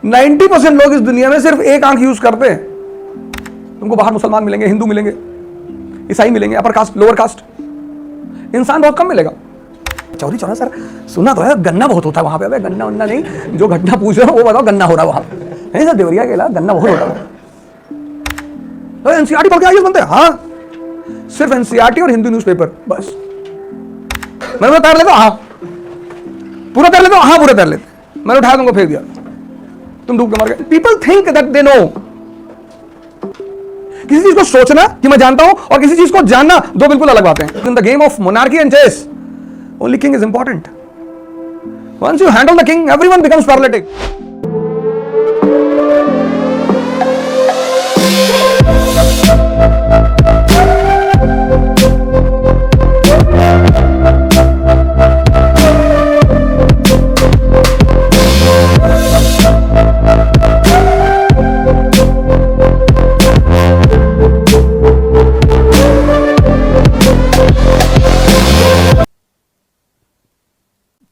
90% लोग इस दुनिया में सिर्फ एक आंख यूज करते हैं। तुमको बाहर मुसलमान मिलेंगे, हिंदू मिलेंगे, ईसाई मिलेंगे, अपर कास्ट, लोअर कास्ट, इंसान बहुत कम मिलेगा। चौरी चौरा सर सुना तो है गन्ना बहुत होता है वहां पे। अबे गन्ना वन्ना नहीं, जो घटना पूछ रहे हो वो बताओ, गन्ना हो रहा है वहां पे। नहीं सर, देवरिया के इलाके गन्ना बहुत होता है। तो एनसीईआरटी पढ़ के आईएएस बनते हैं? हाँ, सिर्फ एनसीईआरटी और हिंदू न्यूज़पेपर बस। मैंने तैर लेते हाँ, पूरा तैर लेते हाँ, पूरा तैर लेते। मैंने उठाया तुमको फेंक दिया, तुम डूब के मर गए। People think that they know. किसी चीज को सोचना कि मैं जानता हूं और किसी चीज को जानना, दो बिल्कुल अलग बातें हैं। In the game of monarchy and chess, only king is important. Once you handle the king, everyone becomes paralytic.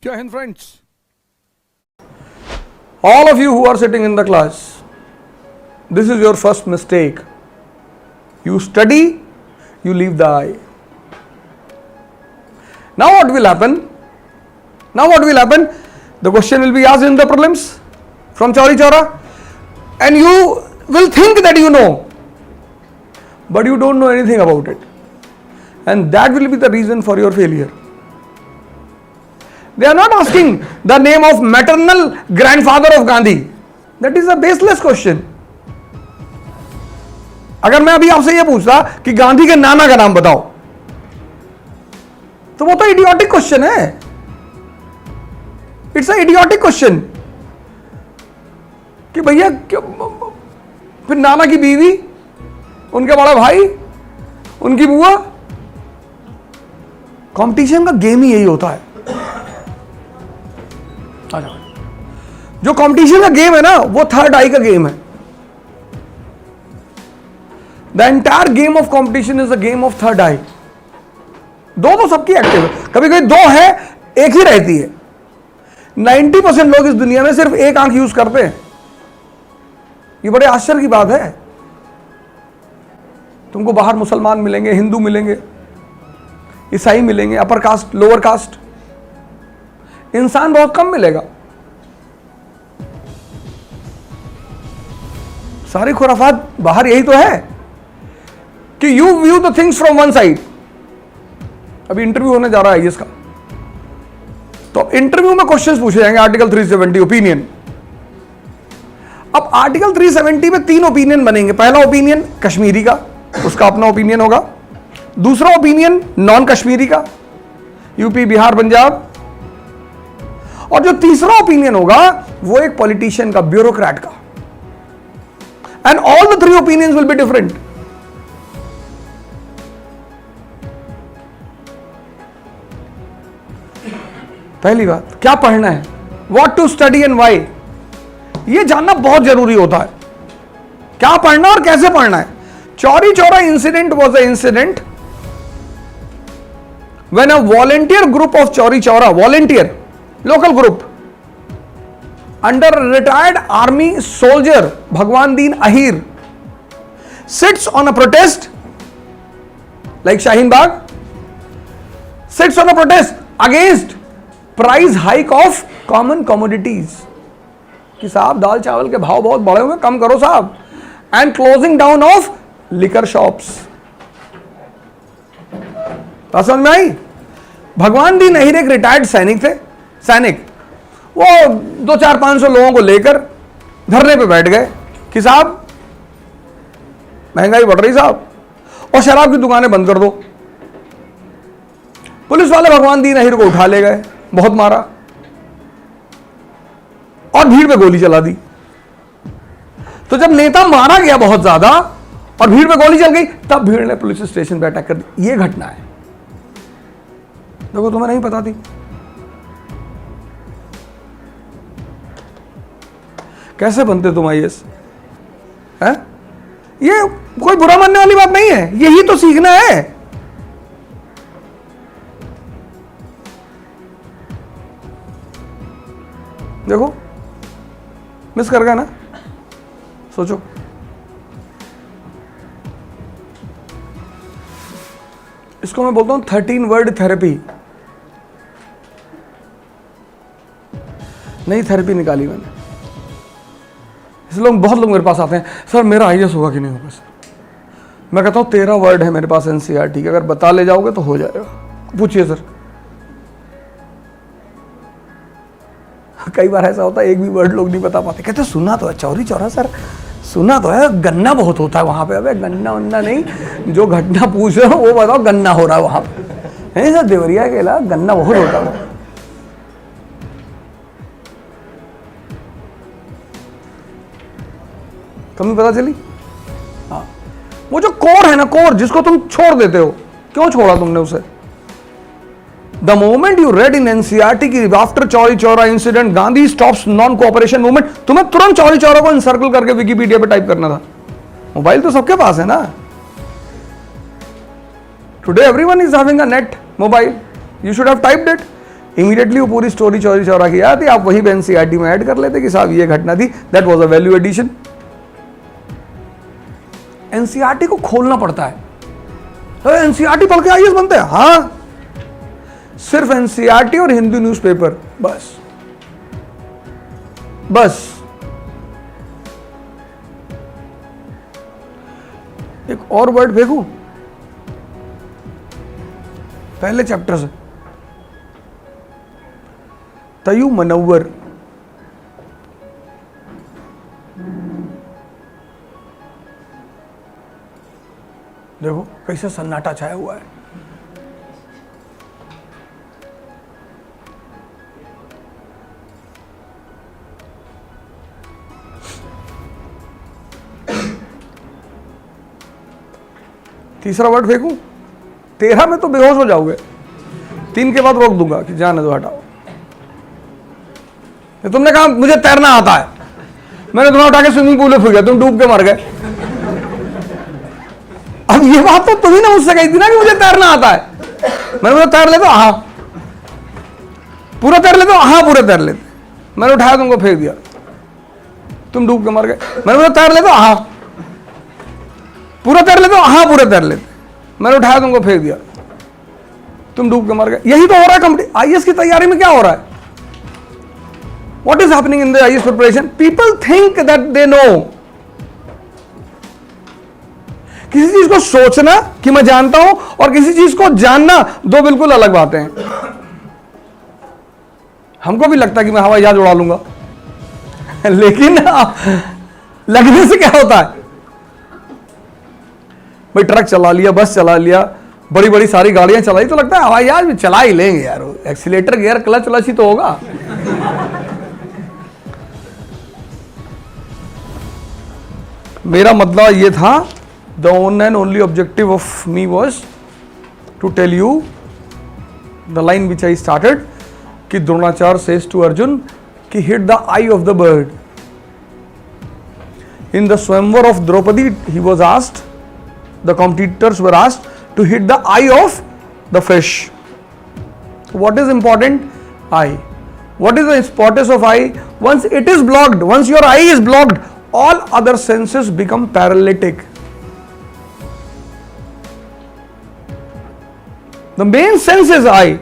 Jai Hind friends, all of you who are sitting in the class, this is your first mistake. You study, you leave the eye. Now what will happen? The question will be asked in the prelims from Chauri Chaura, and you will think that you know, but you don't know anything about it, and that will be the reason for your failure. They are not asking the name of maternal grandfather of Gandhi. That is a baseless question. अगर मैं अभी आपसे यह पूछता कि गांधी के नाना का नाम बताओ, तो वो तो इडियोटिक क्वेश्चन है। इट्स अ इडियोटिक क्वेश्चन कि भैया फिर नाना की बीवी, उनके बड़ा भाई, उनकी बुआ। कंपटीशन का गेम ही यही होता है। जो कंपटीशन का गेम है ना, वो थर्ड आई का गेम है। The entire game of competition is a game of third eye. दो तो सबकी एक्टिव है, कभी कभी दो है, एक ही रहती है। 90% लोग इस दुनिया में सिर्फ एक आंख यूज करते हैं। ये बड़े आश्चर्य की बात है। तुमको बाहर मुसलमान मिलेंगे, हिंदू मिलेंगे, ईसाई मिलेंगे, अपर कास्ट, लोअर कास्ट, इंसान बहुत कम मिलेगा। सारी खुराफात बाहर यही तो है कि you view the things from one side. अभी इंटरव्यू होने जा रहा है इसका, तो इंटरव्यू में क्वेश्चंस पूछे जाएंगे। Article 370 opinion. अब आर्टिकल 370 में 3 ओपिनियन बनेंगे। पहला ओपिनियन कश्मीरी का, उसका अपना ओपिनियन होगा। दूसरा ओपिनियन नॉन कश्मीरी का, यूपी, बिहार, पंजाब। और जो तीसरा ओपिनियन होगा वो एक पॉलिटिशियन का, ब्यूरोक्रेट का। And all the 3 opinions will be different. पहली बात, क्या पढ़ना है, what to study and why, ये जानना बहुत जरूरी होता है। क्या पढ़ना और कैसे पढ़ना है। Chauri Chaura incident was an incident when a volunteer group of Chauri Chaura, volunteer local group under retired army soldier Bhagwan Deen Ahir sits on a protest like Shaheen Bagh, sits on a protest against price hike of common commodities कि साहब दाल चावल के भाव बहुत बढ़े हुए, कम करो साहब, and closing down of liquor shops। बात समझ में आई। भगवान दीन अहीर एक रिटायर्ड सैनिक थे। सैनिक वो 200-400-500 लोगों को लेकर धरने पे बैठ गए कि साहब महंगाई बढ़ रही साहब, और शराब की दुकानें बंद कर दो। पुलिस वाले भगवान दीन अहीर को उठा ले गए, बहुत मारा और भीड़ पे गोली चला दी। तो जब नेता मारा गया बहुत ज्यादा और भीड़ पे गोली चल गई, तब भीड़ ने पुलिस स्टेशन पे अटैक कर दी। ये घटना है। देखो, तुम्हें नहीं पता थी। कैसे बनते तुम आईएएस? है ये कोई बुरा मानने वाली बात नहीं है, यही तो सीखना है। देखो, मिस कर गए ना? सोचो, इसको मैं बोलता हूं 13 वर्ड थेरेपी। नई थेरेपी निकाली मैंने। इसलिए बहुत लोग मेरे पास आते हैं, सर मेरा आईएएस होगा कि नहीं होगा सर? मैं कहता हूं 13 वर्ड है मेरे पास एनसीईआरटी के, अगर बता ले जाओगे तो हो जाएगा। पूछिए सर। कई बार ऐसा होता है एक भी वर्ड लोग नहीं बता पाते, कहते सुना तो है चौरी चौरा सर, सुना तो है, गन्ना बहुत होता है वहां पे। अबे गन्ना वन्ना नहीं, जो घटना पूछ रहे हो वो बताओ, गन्ना हो रहा है वहां पे। नहीं सर देवरिया के इलाका गन्ना बहुत होता है। कमी पता चली? हाँ, वो जो कोर है ना, कोर जिसको तुम छोड़ देते हो, क्यों छोड़ा तुमने उसे? The moment you read in NCERT कि after Chauri Chaura incident Gandhi stops non cooperation movement, तुम्हें तुरंत चौरी चौरा को इंसर्कल करके विकिपीडिया पे टाइप करना था। मोबाइल तो सबके पास है ना। Today everyone is having a net mobile, you should have typed it immediately. वो पूरी स्टोरी चौरी चौरा की याद थी, आप वहीं पे एनसीईआरटी में ऐड कर लेते कि साहब ये घटना थी, that was a value addition. NCERT को खोलना पड़ता है। तो एनसीईआरटी पढ़ के आईएएस बनते हैं? हाँ, सिर्फ एनसीईआरटी और हिंदू न्यूज़पेपर, बस बस। एक और वर्ड फेंकूं पहले चैप्टर से, तयू मनव्वर। देखो कैसे सन्नाटा छाया हुआ है। तीसरा वर्ड फेंकूं? 13 में तो बेहोश हो जाओगे, 3 के बाद रोक दूंगा कि जाने दो, हटाओ। तुमने कहा मुझे तैरना आता है, मैंने तुम्हें उठा के स्विमिंग पूल में फेंक दिया, तुम डूब के मर गए। अब ये बात तो तुम्ही ने मुझसे कही थी ना कि मुझे तैरना आता है। मैंने बोला तैर लेते, हाँ पूरा तैर लेते, हाँ पूरे तैर लेते। मैंने उठाया तुमको फेंक दिया, तुम डूब के मर गए। मैंने बोला तैर लेते, हाँ पूरा तैर लेते, हाँ पूरे तैर लेते। मैंने उठाया तुमको फेंक दिया, तुम डूब के मर गए। यही तो हो रहा है कंप्लीट। आईएएस की तैयारी में क्या हो रहा है? What is happening in the IAS preparation? People think that they know. किसी चीज को सोचना कि मैं जानता हूं और किसी चीज को जानना, दो बिल्कुल अलग बातें हैं। हमको भी लगता है कि मैं हवाई जहाज उड़ा लूंगा लेकिन लगने से क्या होता है? भाई ट्रक चला लिया, बस चला लिया, बड़ी बड़ी सारी गाड़ियां चलाई तो लगता है हवाई जहाज भी चला ही लेंगे यार, एक्सीलेटर गियर क्लच व्लच ही तो होगा। मेरा मतलब ये था, the one and only objective of me was to tell you the line which I started, कि द्रोणाचार्य says to Arjun कि hit the eye of the bird. In the Swayamvar of Draupadi, he was asked, the competitors were asked to hit the eye of the fish. What is important? Eye. What is the importance of eye? Once it is blocked, once your eye is blocked, all other senses become paralytic. The main sense is eye,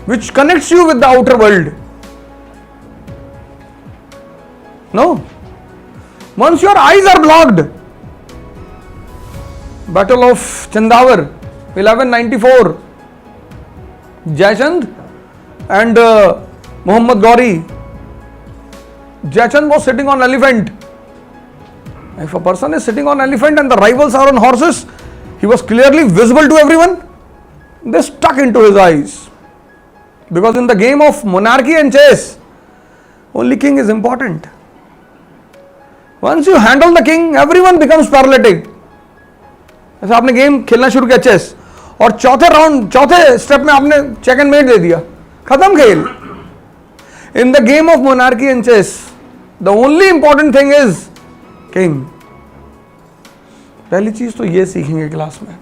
which connects you with the outer world. No? Once your eyes are blocked, Battle of Chandavar, 1194, Jayachand and Muhammad Gauri. Jayachand was sitting on elephant. If a person is sitting on elephant and the rivals are on horses, he was clearly visible to everyone. They stuck into his eyes. Because in the game of monarchy and chess, only king is important. Once you handle the king, everyone becomes paralytic. ऐसा आपने game खेलना शुरू किया chess, और चौथे step में आपने check and met दे दिया, खत्म खेल। In the game of monarchy and chess, the only important thing is king. पहली चीज तो ये सीखेंगे क्लास में।